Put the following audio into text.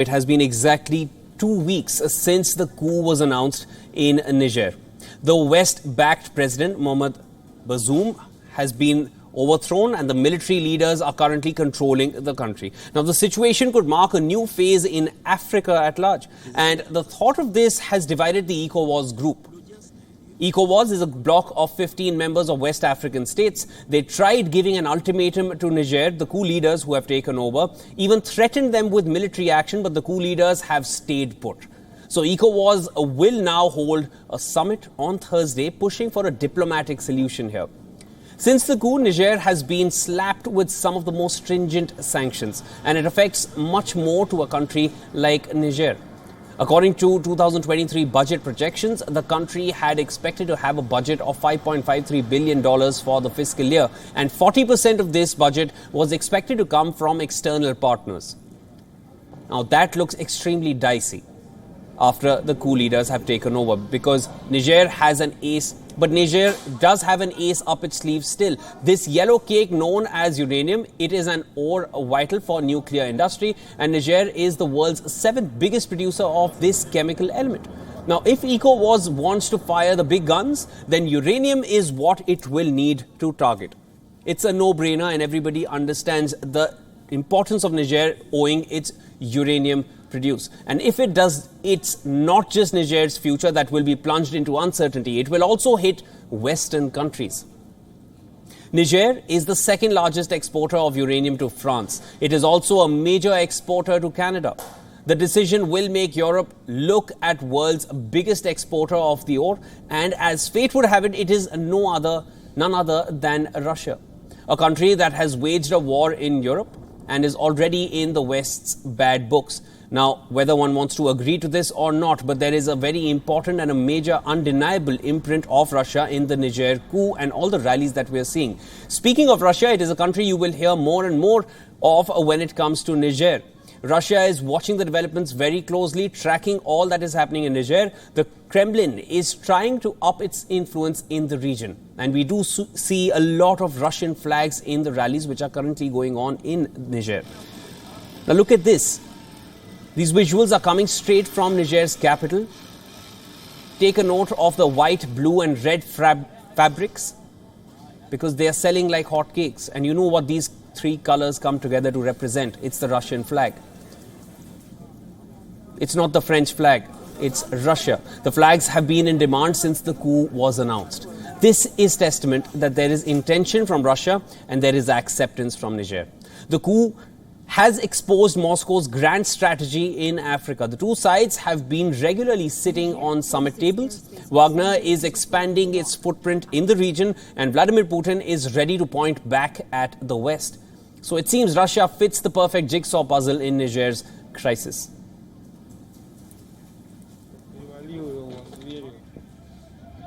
It has been exactly 2 weeks since the coup was announced in Niger. The West-backed President Mohamed Bazoum has been overthrown and the military leaders are currently controlling the country. Now, the situation could mark a new phase in Africa at large. And the thought of this has divided the ECOWAS group. ECOWAS is a bloc of 15 members of West African states. They tried giving an ultimatum to Niger. The coup leaders who have taken over even threatened them with military action, but the coup leaders have stayed put. So ECOWAS will now hold a summit on Thursday, pushing for a diplomatic solution here. Since the coup, Niger has been slapped with some of the most stringent sanctions, and it affects much more to a country like Niger. According to 2023 budget projections, the country had expected to have a budget of $5.53 billion for the fiscal year, and 40% of this budget was expected to come from external partners. Now, that looks extremely dicey after the coup leaders have taken over, because Niger has an ace, but Niger does have an ace up its sleeve still. This yellow cake known as uranium, it is an ore vital for nuclear industry, and Niger is the world's 7th biggest producer of this chemical element. Now, if ECOWAS wants to fire the big guns, then uranium is what it will need to target. It's a no-brainer, and everybody understands the importance of Niger owing its uranium produce. And if it does, it's not just Niger's future that will be plunged into uncertainty. It will also hit Western countries. Niger is the second largest exporter of uranium to France. It is also a major exporter to Canada. The decision will make Europe look at world's biggest exporter of the ore, and as fate would have it, it is none other than Russia, a country that has waged a war in Europe and is already in the West's bad books. Now, whether one wants to agree to this or not, but there is a very important and a major undeniable imprint of Russia in the Niger coup and all the rallies that we are seeing. Speaking of Russia, it is a country you will hear more and more of when it comes to Niger. Russia is watching the developments very closely, tracking all that is happening in Niger. The Kremlin is trying to up its influence in the region. And we do see a lot of Russian flags in the rallies which are currently going on in Niger. Now look at this. These visuals are coming straight from Niger's capital. Take a note of the white, blue and red fabrics, because they are selling like hotcakes. And you know what these three colors come together to represent. It's the Russian flag. It's not the French flag. It's Russia. The flags have been in demand since the coup was announced. This is testament that there is intention from Russia and there is acceptance from Niger. The coup has exposed Moscow's grand strategy in Africa. The two sides have been regularly sitting on summit tables. Wagner is expanding its footprint in the region, and Vladimir Putin is ready to point back at the West. So it seems Russia fits the perfect jigsaw puzzle in Niger's crisis.